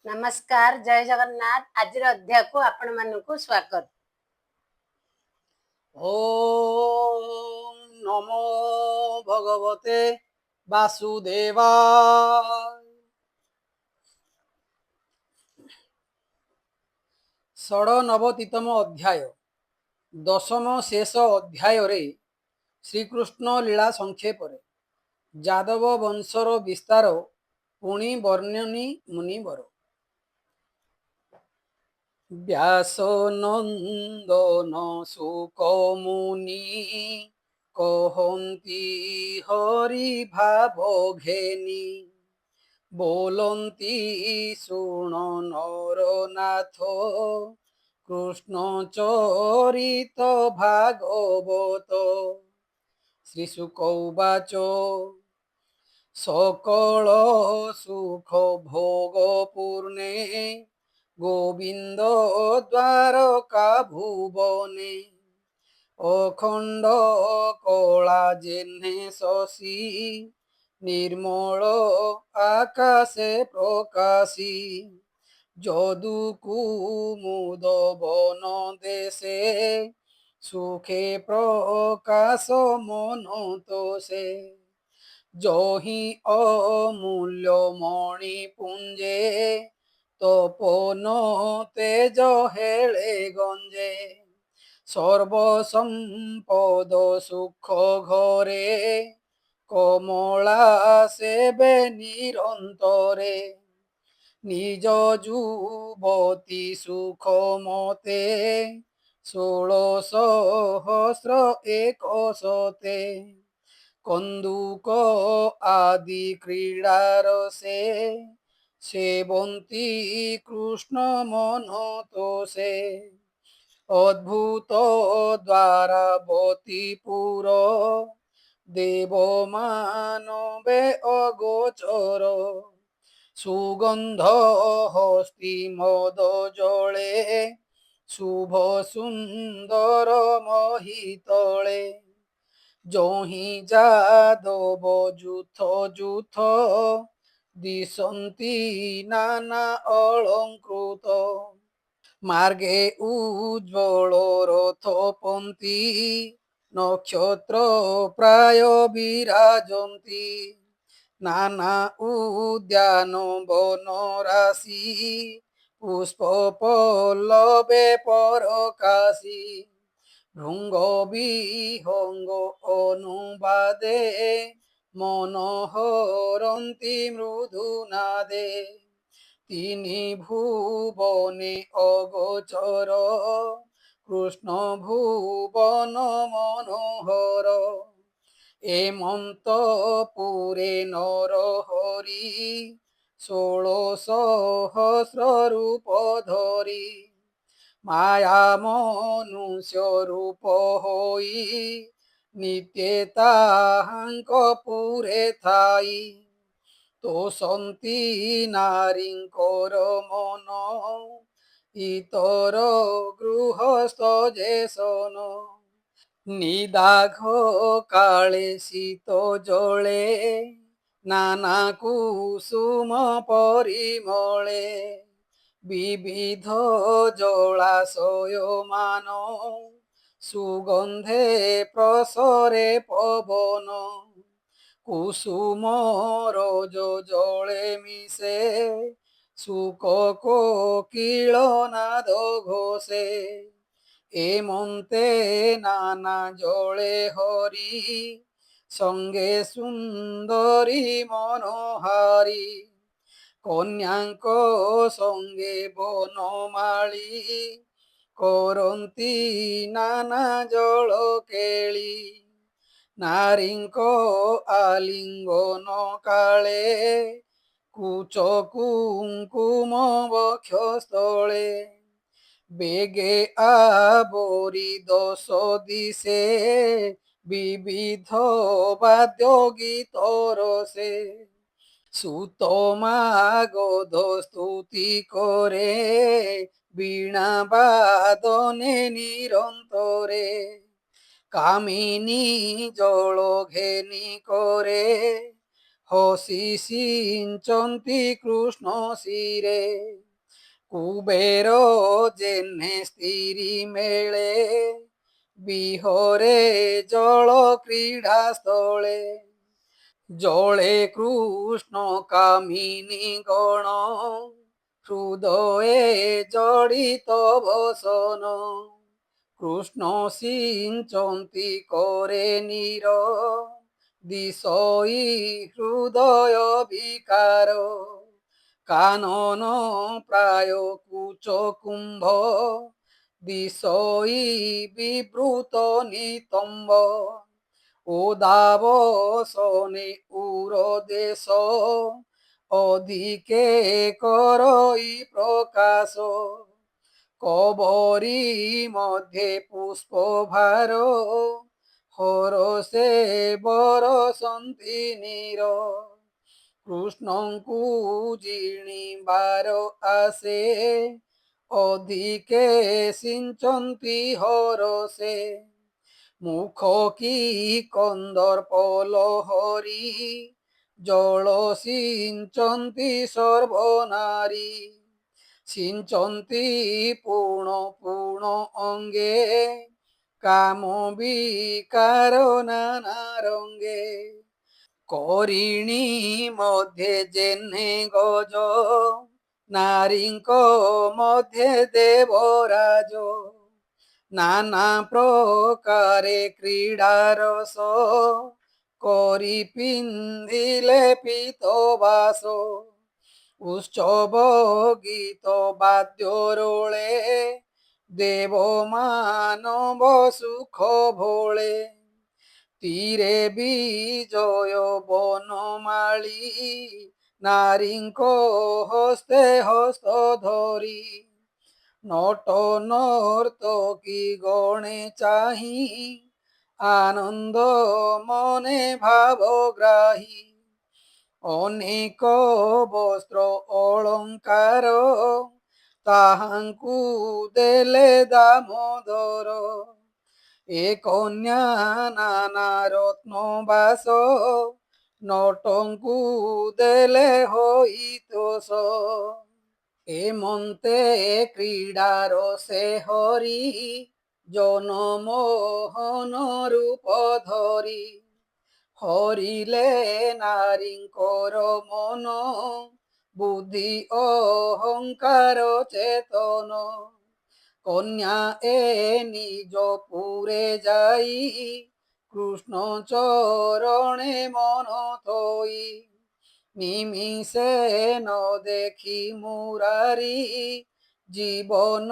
नमस्कार जय जगन्नाथ। आज अध्याय को आपण मानक स्वागत। ओम नमो भगवते वासुदेवाय। षडनवतितम अध्याय दशम शेष अध्याय रे श्रीकृष्ण लीला संक्षेप जादव वंशर विस्तार पुणी वर्णनी मुनिवर। व्यास नंदन सुक मुनि कहन्ति हरि भाव घेनी बोलन्ति शुण नरनाथ कृष्ण चरित भागवत। श्रीशुकौवाच सकल सुख भोग पूर्णे गोविंद द्वारका भुवने अखंड कला जेह्ने शशि निर्मल आकाशे प्रकाशी যদু কুমুদ বন দেশে সুখে প্রকাশ মনতোষে জহি অমূল্য মণি পুঞ্জে তপন তেজ হেলে গঞ্জে সর্বসম্পদ সুখ ঘরে কমলা সেবে নিরন্তরে নিজ যুবতী সুখ মতে 16,100 কন্দুক আদি ক্রীড়ারসে সেবন্তী কৃষ্ণ মনতোষে অদ্ভুত দ্বারাবতীপুর দেব মানবে অগোচর সুগন্ধ হস্তি মদ জলে শুভ সুন্দর মহিতলে জহি যাদব যুথ যুথ দিশন্তি নানা অলঙ্কৃত মার্গে উজ্জ্বল রথপন্থী নক্ষত্র প্রায় বিরাজন্তি নানা উদ্যান বন রাশি পুষ্প পল্লবে পরকাশি ভৃঙ্গ বিহঙ্গ অনুবাদে মনোহরন্তি মৃদুনাদে তিনি ভুবনে অগোচর কৃষ্ণ ভুবন মনোহর এমন্ত পুরে নর হরি 16,000 রূপ ধরি মায়া মনুষ্য রূপ হই নিত্যে তাহাঙ্ক পুরে থাই তোষন্তি নারীঙ্কর মন ইতর গৃহস্থ যে শোন নিদাঘ কালে শীত জলে নানা কুসুম পরিমলে বিবিধ জলাশয় মান সুগন্ধে প্রসরে পবন কুসুম রোজ জলে মিশে সুক কোকিল নাদ ঘোষে এমন্তে নানা জলে হরি সঙ্গে সুন্দরী মনোহারী কন্যাঙ্ক সঙ্গে বনমালী করন্তি নানা জল কেଳି নারীঙ্ক আলিঙ্গন কালে কুচ কুঙ্কুম বক্ষস্থলে বেগে আবরি দশ দিশে বিবিধ বাদ্য গীত রসে সুতমা গদ স্তুতি করে বীণা বাদনে নিরন্তরে কামিনী জল ঘেনি করে ହସି ସିଞ୍ଚନ୍ତି କୃଷ୍ଣ ଶିରେ। କୁବେର ଯେହ୍ନେ ସ୍ତ୍ରୀ ମେଳେ, ବିହରେ ଜଳ କ୍ରୀଡ଼ା ସ୍ଥଳେ। ଜଳେ କୃଷ୍ଣ କାମିନୀ ଗଣ, ହୃଦয়ে ଜଡ଼ିତ ବସନ। କୃଷ୍ଣ ସିଞ୍ଚନ୍ତି করে নীর, দিশই হৃদয় বিকার। কানন প্রায় কুচ কুম্ভ, দিশই বিব্রুত নিতম্ব। ওদাবসনে উরদেশ, অধিকে করই প্রকাশ। কবরী মধ্যে পুষ্পভার, হরষে বরসନ୍ତି নীর। কৃষ্ণଙ୍କୁ ଜିଣିବାର ଆସେ, ଅଧିକେ ସିଞ୍ଚନ୍ତି ହରଷେ। মুখ কি কন্দর্প লহরী, জল সিঞ্চন্তি সর্বনারী। সিঞ্চন্তি পুণ পুণ অঙ্গে, কাম বিকার নানা রঙ্গে। କରିଣୀ ମଧ୍ୟେ ଯେହ୍ନେ ଗଜ, ନାରୀଙ୍କ ମଧ୍ୟେ ଦେବରାଜ। নানা প্রকারে ক্রীড়া রস, করি পিন্ধিলে পিতবাস। উৎসব গীত বাদ্য রোলে, দেব মানব সুখ ভোলে। তীরে বিজয় বনমালী, নারীଙ୍କ হস্তে হস্ত ধরি। নট নর্তকী গণে চাহি, আনন্দ মনে ভাবগ্রাহী। অনেক বস্ত্র অলঙ্কার, তাহাଙ୍କୁ দেলে দামোদর। এ কন্যা নানা রত্নবাস, নটଙ୍କୁ দেলে হইতোষ। এমন্তে ক্রীড়ার সে হরি, জনমোহন রূপ ধরি। হরিলে নারীঙ্কর মন, বুদ্ধি অহংকার চেতন। কন্যা এ নিজ পুরে যাই, কৃষ্ণ চরণে মন থই। নিমিষে ন দেখি মুরারি, জীবন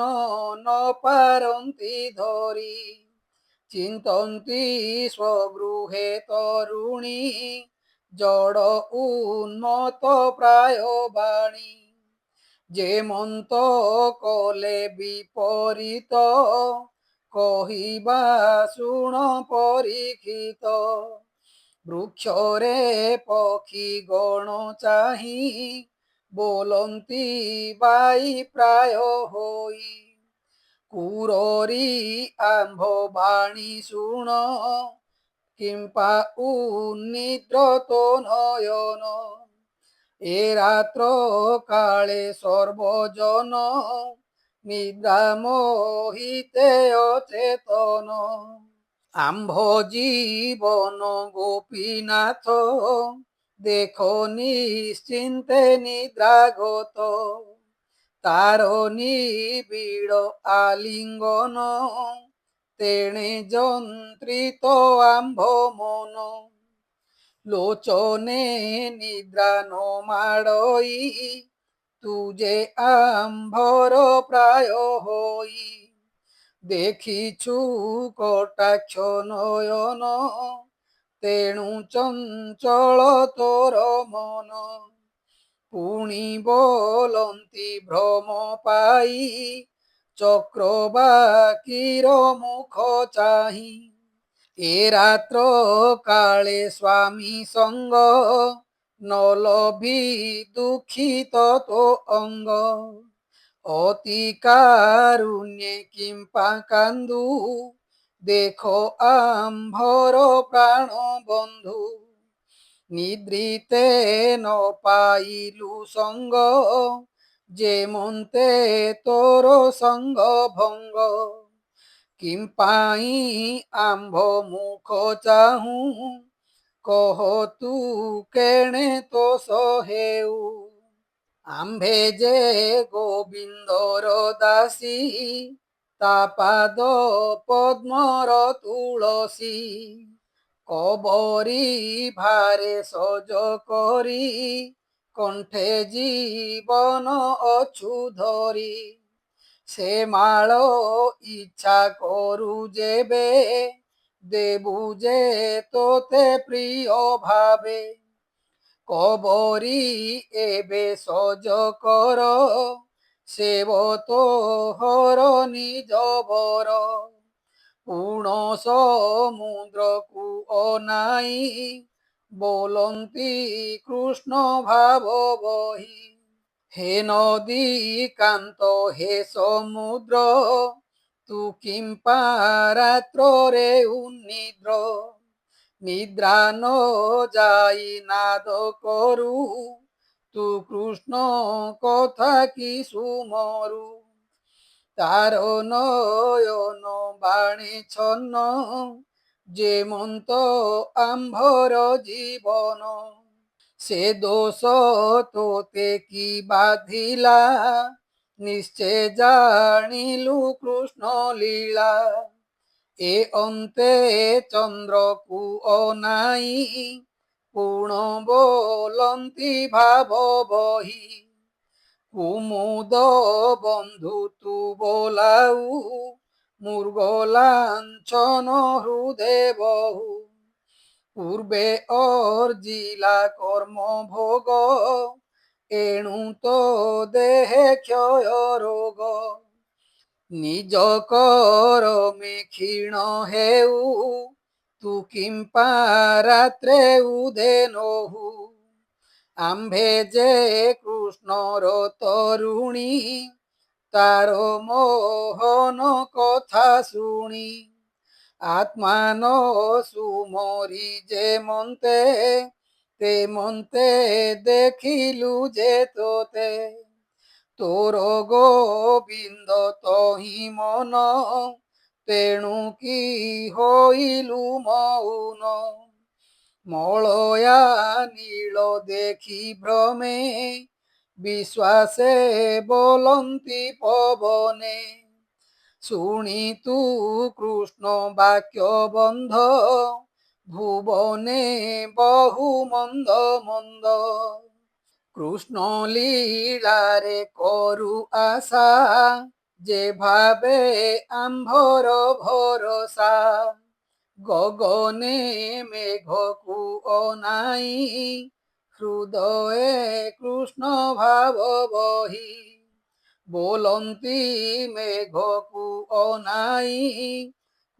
ন পারন্তি ধরি। চিন্তন্তি স্বগৃহে তরুণী, জড় উন্মত প্রায় বাণী। যেমন্ত কলে বিপরীত, কহিবা শুণ পরীক্ষিত। বৃক্ষরে পক্ষী গণ চাহি, ବୋଲନ୍ତି ବାଇ ପ୍ରାୟ ହୋଇ। କୁରରୀ ଆମ୍ଭ ବାଣୀ ଶୁଣ, কিম্পা উন্নিদ্রত নয়ন। এ রাত্র কালে সর্বজন, নিদ্রা মোহিতে অচেতন। আম্ভ জীবন গোপীনাথ, দেখো নিশ্চিন্তে নিদ্রাগত। তার নিবিড় আলিঙ্গন, তেণে যন্ত্রিত আম্ভ মন। লোচনে নিদ্রা ন মাড়ই, তুজে আম্ভর প্রায় হই। দেখিছু কটাক্ষ নয়ন, তেণু চঞ্চল তোর মন। পুଣି ବୋଲନ୍ତି ভ্রম পাই, চক্রবাকীর মুখ চাহি। এ রাত্র কালে স্বামী সঙ্গ, নলভি দুঃখিত তো অঙ্গ। অতি কারুণ্যে কিম্পা কান্দু, দেখো আম্ভর প্রাণ বন্ধু। নিদ্রিতে ন পাইলু সঙ্গ, যেমন্তে তোর সঙ্গ ভঙ্গ। কিম্পাই আম্ভ মুখ চাহু, কহ তু কেণে তো সহেউ। আম্ভে যে গোবিন্দর দাসী, তা পাদ পদ্মর তুলসী। কবরি ভারে সজ করি, কণ্ঠে জীবন অছু ধরি। সে মাଳ ইচ্ছা করু যেবে, দেবু যে তোতে প্রিয় ভাবে। কবরি এবে সজ কর, সেব তো হর নিজ বর। পুণ সমুদ্রকু অনাই, বলন্তি কৃষ্ণ ভাব বহি। হে নদী কান্ত হে সমুদ্র, তু কিম্পা রাত্রে উন্নিদ্র। নিদ্রা ন যাই নাদ করু, তু কৃষ্ণ কথা কি সুমরু। তার নয়ন বাণী ছন্ন, যেমন্ত আম্ভর জীবন। সে দোষ তোতে কি বাধিলা, নিশ্চে জানিলু কৃষ্ণ লীলা। এ অন্তে চন্দ্রকু অনাই, পুণ বলন্তি ভাব বহি। কুমুদ বন্ধু তু বোলাউ, মূর্গ লাঞ্ছন হৃদে বহু। পূর্বে অর্জিলা কর্ম ভোগ, এণু তো দেহে ক্ষয় রোগ। নিজ করমে ক্ষীণ হেউ, তু কিম্পা রাত্রে উদে নহু। আম্ভে যে কৃষ্ণর তরুণী, তার মোহন কথা শুনি। আত্মান সুমরি যে মন্তে, তে মন্তে দেখিলু যে তোতে। তোর গোবিন্দ তহি মন, তেণু কি হইলু মৌন। মলয়া নীল দেখি ভ্রমে, বিশ্বাসে বলন্তি পবনে। শুনি তু কৃষ্ণ বাক্য বন্ধ, ভুবনে বহু মন্দ মন্দ। কৃষ্ণ লীলারে করু আশা, যে ভাবে আম্ভর ভরসা। গগনে মেঘকু অনাই, হৃদয়ে কৃষ্ণ ভাব বহি। বলন্তি মেঘকু অনাই,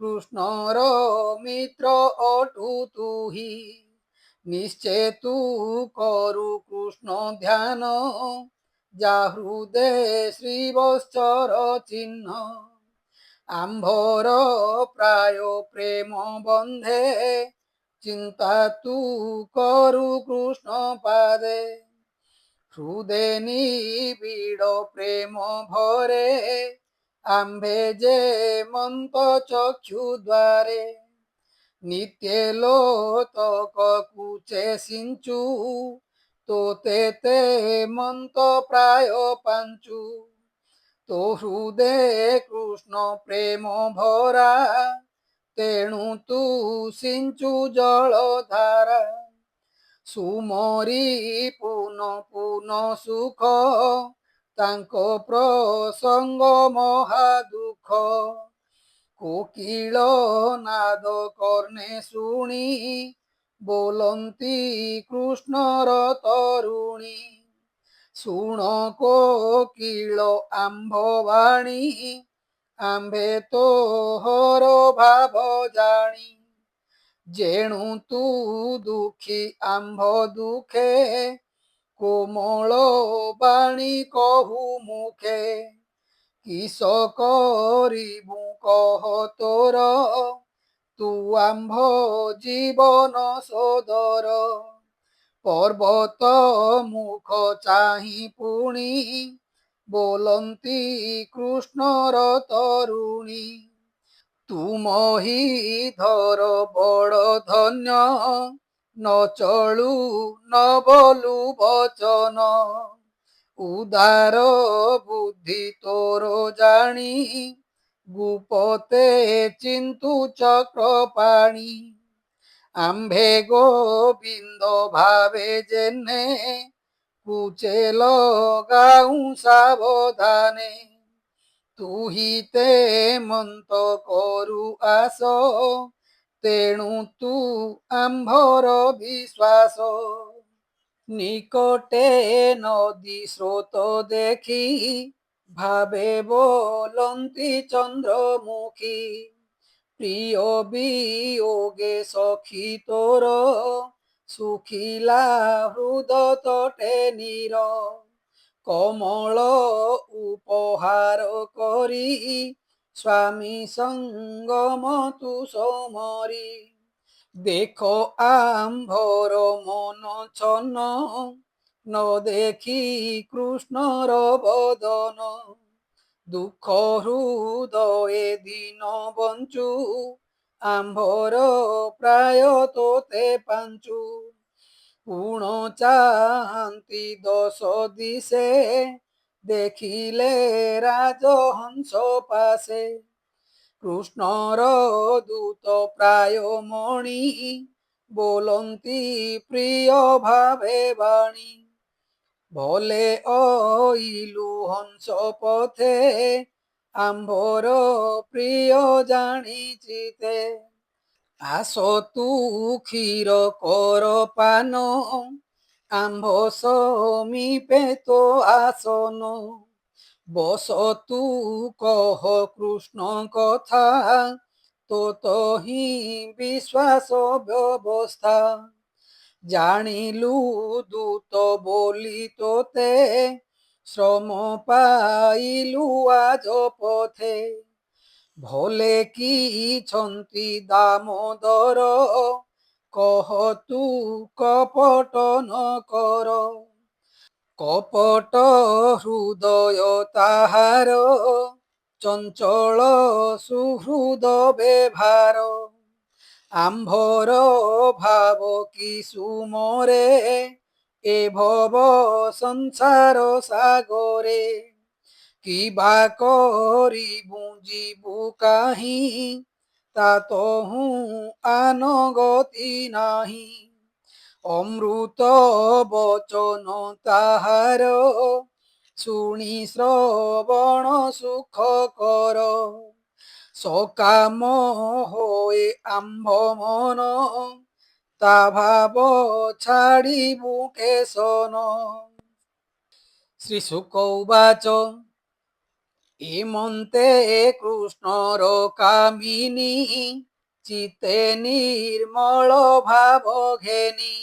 কৃষ্ণর মিত্র অটু তুহি। নিশ্চে তু করু কৃষ্ণ ধ্যান, যা হৃদে শ্রীবৎসর চিহ্ন। আম্ভর প্রায় প্রেম বন্ধে, চিন্তা তু করু কৃষ্ণ পাদে। হৃদে নিবিড় প্রেম ভরে, আম্ভে যে মন্ত চক্ষু দ্বারে। নিত্যে লোতক কুচে সিঞ্চু, তোতে তে মন্ত প্রায় পাঞ্চু। তো হৃদে কৃষ্ণ প্রেম ভরা, তেণু তু সিঞ্চু জল ধারা। সুমরি পুন পুন সুখ, তাଙ୍କ প্রসঙ্গ মহা দুঃখ। কোকিল নাদ কর্ণে শুনি, বলন্তি কৃষ্ণর তরুণী। শুণ কোকিল আম্ভ বাণী, আম্ভে তোহর ভাব জানি। যেণু তু দুঃখী আম্ভ দুঃখে, কোমল বাণী কহু মুখে। কিস করিবু কহ তোর, তু আম্ভ জীবন সোদর। पर्वत मुख चाहि पुणी बोलती कृष्णर तरुणी तुम ही धर बड़ धन्य न चलू न बोलू बचन उदार बुद्धि तोर जानी गुपते चिंतु चक्रपाणी आम्भे गोविंद भावे जेने कुचे लगाऊं सावधाने तुहिते मन्त करु आस तेणु तू आम्भर विश्वास निकटे नदी स्रोत देखी भावे बोलंती चंद्रमुखी प्रिय वियोगे सखी तोर सुखिला हृद तटे नीर कमल उपहार करी स्वामी संगम तु समरी देखो आम्भर मन छन्न न देखी कृष्णर बदन दुख हृदये दीन बंचु आम्भर प्राय तोते पांचु पूर्ण चाहांती दश दिशे देखिले राजहंस पासे कृष्णर दूत प्राय मणि बोलंती प्रिय भावे बाणी भले अइलु हंस पथे आम्भर प्रिय जानिचिते आस तू क्षीर कर पान आम्भ समीपे तो आसन बस तू कह कृष्ण कथा तो हि विश्वास व्यवस्था जानिलु दूत बोली तोते श्रम पाइलु आज पथे भले की छंती दामोदर कह तू कपट न कर कपट हृदय ताहार चंचल सुहृद बेभार आम्भर भाव कि सुमरे ए भव संसार सागरे किबा करिबु जीवु काहि तातहु आन गति नाही अमृत बचन ताहार शुणी श्रवण सुख कर सकाम होए आम्भ मन ता भाव छाड़िबु केशन श्रीशुक उवाच हेमन्ते कृष्णर कामिनी चित्ते निर्मल भाव घेनी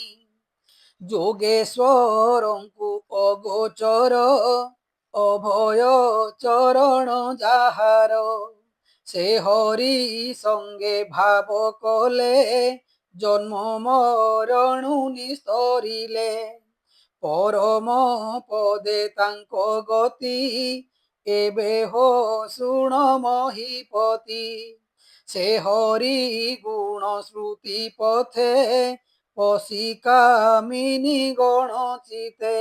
जोगेश्वरंकु अगोचर अभय चरण जाहार से हरि संगे भाव कले जन्म मरणु निस्तरिले परम पदे तांको गति एबे हो शुण महीपति से हरि गुण श्रुति पथे पशी कामिनी गणचिते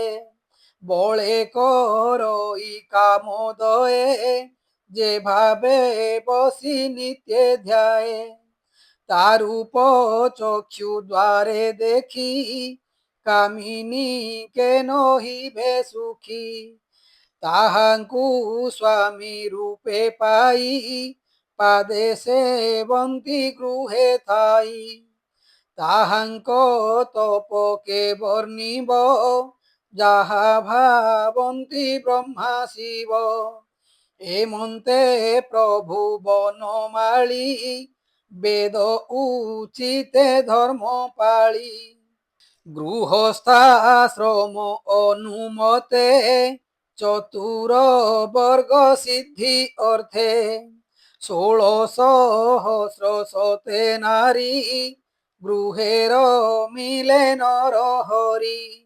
बळे करई कामोदये जे भावे बसी नित्य ध्याये तारूप चक्षु द्वारे देखी कामिनी के नहिबे सुखी ताहांकु स्वामी रूपे पाई पादे सेवंती गृहे थाई ताहांको तप के वर्णिब जाहा भावंती ब्रह्मा शिव हेमन्ते प्रभु बनमाली वेद उचिते धर्म पाळी गृहस्थाश्रम अनुमते चतुर वर्ग सिद्धि अर्थे 16 सहस्र शते नारी ଗୃହେର ମିଳେ ନରହରି।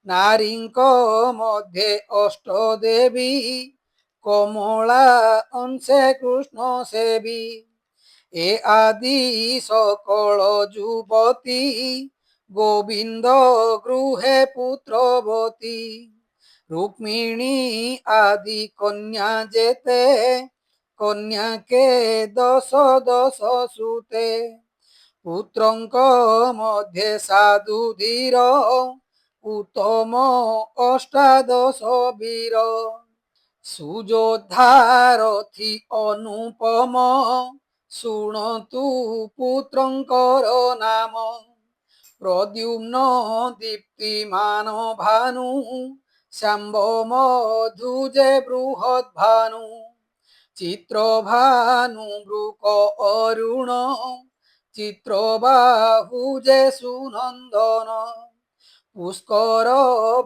ନାରୀଙ୍କ ମଧ୍ୟେ ଅଷ୍ଟଦେବୀ କମଳା ଅଂଶେ କୃଷ୍ଣ ସେବୀ। ଏ ଆଦି ସକଳ ଯୁବତୀ ଗୋବିନ୍ଦ ଗୃহে ପୁତ୍ରବତୀ। ରୁକ୍ମିଣୀ ଆଦି କନ୍ୟା ଯେତେ କନ୍ୟାକେ ଦଶ ଦଶ ସୁତେ। ପୁତ୍ରଙ୍କ ମଧ୍ୟେ ସାଧୁ ଧୀର ଉତ୍ତମ ଅଷ୍ଟାଦଶ ବୀର। ସୁଯୋଦ୍ଧାରଥି ଅନୁପମ ଶୁଣନ୍ତୁ ପୁତ୍ରଙ୍କର ନାମ। ପ୍ରଦ୍ୟୁମ୍ନ ଦୀପ୍ତିମାନ ଭାନୁ ଶାମ୍ବ ମଧୁଜେ ବୃହତ୍ ଭାନୁ। ଚିତ୍ରଭାନୁ ବୃକ ଅରୁଣ ଚିତ୍ରବାହୁ ଯେ ସୁନନ୍ଦନ। ପୁଷ୍କର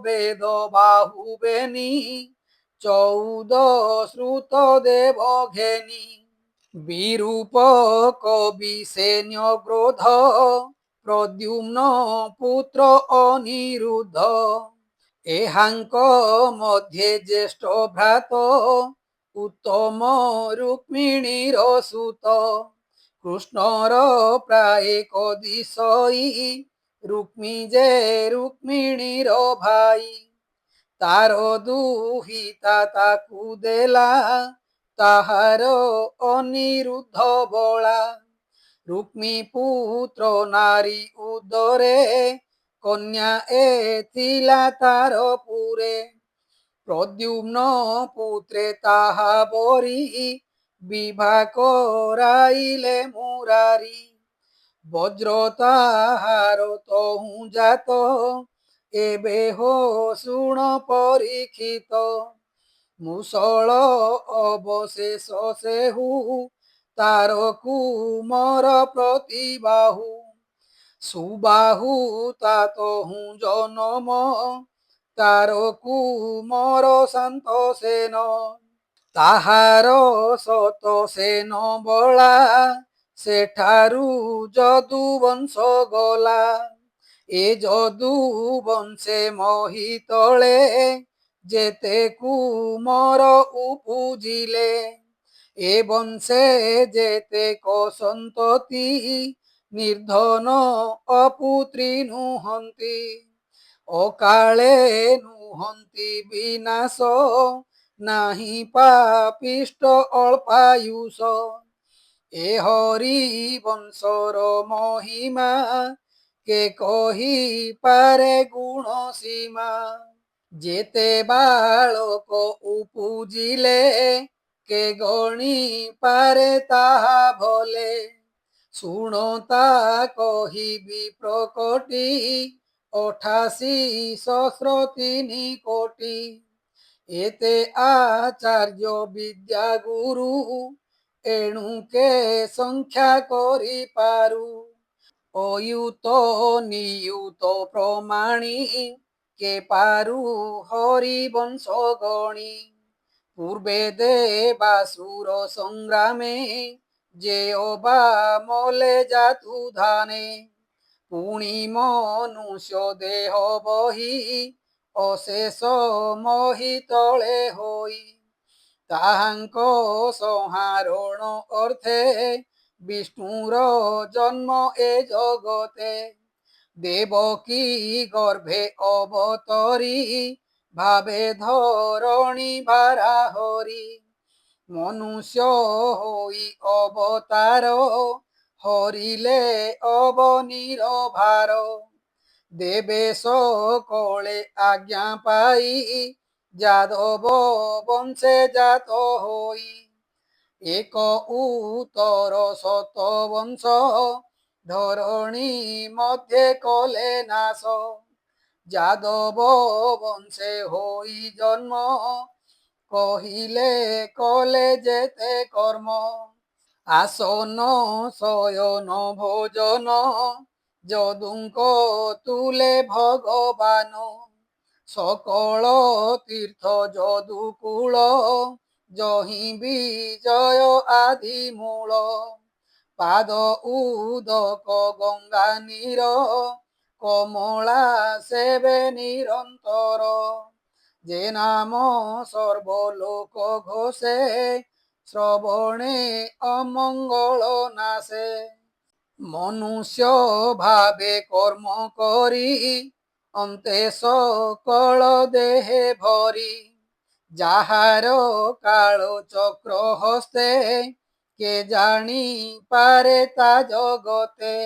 ବେଦ ବାହୁ ବେନି ଚଉଦ ଶ୍ରୁତ ଦେବ ଘେନି। ବିରୂପ କବି ସେନ୍ୟ କ୍ରୋଧ ପ୍ରଦ୍ୟୁମ୍ନ ପୁତ୍ର ଅନିରୁଦ୍ଧ। ଏହାଙ୍କ ମଧ୍ୟେ ଜ୍ୟେଷ୍ଠ ଭ୍ରାତ ଉତ୍ତମ ରୁକ୍ମିଣୀର ସୁତ। କୃଷ୍ଣର ପ୍ରାୟ କଦିଶଇ ରୁକ୍ମୀ ଯେ ରୁକ୍ମିଣୀର ଭାଇ। ତାର ଦୁହିତା ତାକୁ ଦେଲା ତାହାର ଅନିରୁଦ୍ଧ ବଳା। ରୁକ୍ମୀ ପୁତ୍ର ନାରୀ ଉଦରେ କନ୍ୟା ଏ ଥିଲା ତାର ପୁରେ। ପ୍ରଦ୍ୟୁମ୍ନ ପୁତ୍ରେ ତାହା ବରି ବିଭା କରାଇଲେ ମୁରାରି। ବଜ୍ର ତାହାର ତହୁଁ ଜାତ ଏବେ ହୋ ଶୁଣ ପରୀକ୍ଷିତ। ମୁଷଳ ଅବଶେଷ ସେହୁ ତାର କୁମର ପ୍ରତିବାହୁ। ସୁବାହୁ ତା ତହୁଁ ଜନମ ତାର କୁମର ଶାନ୍ତସେନ। ତାହାର ଶତ ସେନ ବଳା ସେଠାରୁ ଯଦୁବଂଶ ଗଲା। ଏ ଯଦୁବଂଶେ ମହିତଳେ ଯେତେ କୁମର ଉପୁଜିଲେ। ଏ ବଂଶେ ଯେତେକ ସନ୍ତତି ନିର୍ଧନ ଅପୁତ୍ରୀ ନୁହନ୍ତି। ଅକାଳେ ନୁହନ୍ତି ବିନାଶ ନାହିଁ ପାପିଷ୍ଟ ଅଳ୍ପାୟୁଷ। ଏ ହରି ବଂଶର ମହିମା କେ କହିପାରେ ଗୁଣ ସୀମା। ଯେତେ ବାଳକ ଉପୁଜିଲେ କେ ଗଣି ପାରେ ତାହା ଭଲେ। ଶୁଣତା କହିବି ପ୍ରକଟି 88,000,000,000। ଏତେ ଆଚାର୍ଯ୍ୟ ବିଦ୍ୟା ଗୁରୁ ଏଣୁ କେ ସଂଖ୍ୟା କରିପାରୁ। ଅୟୁତ ନିୟୁତ ପ୍ରମାଣୀ କେ ପାରୁ ହରିବଂଶ ଗଣି। ପୂର୍ବେ ଦେବାସୁର ସଂଗ୍ରାମେ ଯେ ଅବା ମଲେ ଜାତୁ ଧାନେ। ପୁଣି ମନୁଷ୍ୟ ଦେହ ବହି ଅଶେଷ ମହିତଳେ ହୋଇ। ତାହାଙ୍କ ସଂହାରଣ ଅର୍ଥେ ବିଷ୍ଣୁର ଜନ୍ମ ଏ ଜଗତେ। ଦେବକୀ ଗର୍ଭେ ଅବତରି ଭାବେ ଧରଣୀ ଭାରା ହରି। ମନୁଷ୍ୟ ହୋଇ ଅବତାର ହରିଲେ ଅବନୀର ଭାର। ଦେବେ ସକଳେ ଆଜ୍ଞା ପାଇ ଯାଦବ ବଂଶେ ଜାତ ହୋଇ। ଏକ ଉତ୍ତର ଶତ ବଂଶ ଧରଣୀ ମଧ୍ୟେ କଲେ ନାଶ। ଯାଦବ ବଂଶେ ହୋଇ ଜନ୍ମ କହିଲେ କଲେ ଯେତେ କର୍ମ। ଆସନ ଶୟନ ଭୋଜନ ଯଦୁଙ୍କ ତୁଲେ ଭଗବାନ। ସକଳ ତୀର୍ଥ ଯଦୁକୂଳ ଯହିଁ ବିଜୟ ଆଦି ମୂଳ। ପାଦ ଉଦକ ଗଙ୍ଗା ନୀର কমলা সেবে নিরন্তর যে নাম সর্বলোক ঘোষে শ্রবণে অমঙ্গল নাশে মনুষ্য ভাবে কর্ম করি অন্তে সকল দেহে ভরি যাহার কাল চক্র হস্তে কে জানি পারে তা জগতে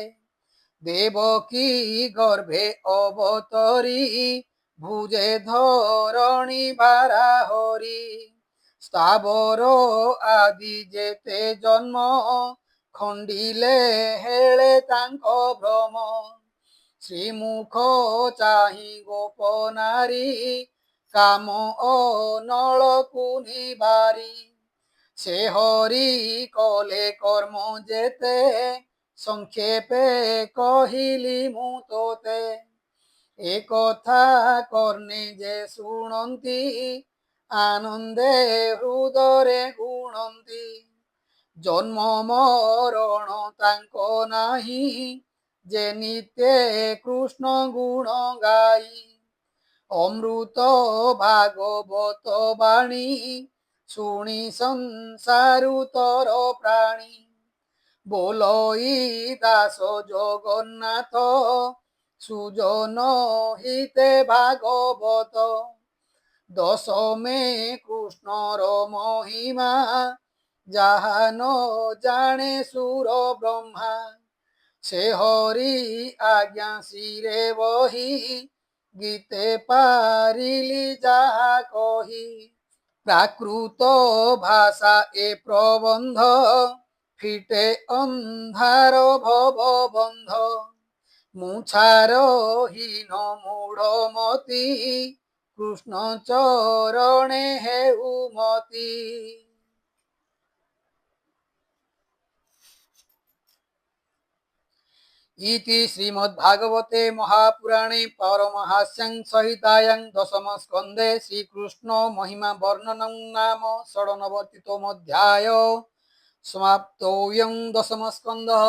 দেবকী গর্ভে অবতরী ভুজে ধরণী ভারা হরি স্থাবর আদি যেতে জন্ম খণ্ডিলে হেলে তাঙ্ক ভ্রম শ্রীমুখ চাহি গোপ নারী কাম অনলকুনি বারি সে হরি কলে কর্ম যেতে সংক্ষেপে কহিলি মু তোতে এ কথা কর্ণে যে শুণন্তি আনন্দে হৃদরে গুণন্তি জন্ম মরণ তাঙ্ক নাহি যে নিত্যে কৃষ্ণ গুণ গাই অমৃত ভাগবত বাণী শুনি সংসারু তর প্রাণী বলই দাস জগন্নাথ সুজন হিতে ভাগবত দশমে কৃষ্ণর মহিমা যাহান জানে সুর ব্রহ্মা সে হরি আজ্ঞা শিরে বহি গীতে পারিলি যাহা কহি প্রাকৃত ভাষা এ প্রবন্ধ ফিটে অন্ধার ভব বন্ধ মুছার হীন মূঢ় মতি কৃষ্ণ চরণে হেউ মতি। ইতি শ্রীমদ্ভাগবতে মহাপুরাণে পারমহাস্যাং সহিতায়াং দশম স্কন্ধে শ্রীকৃষ্ণ মহিমা বর্ণনং নাম ষড়নবতিতমোऽধ্যায় সমাপ্তোऽয়ং দশম স্কন্ধঃ।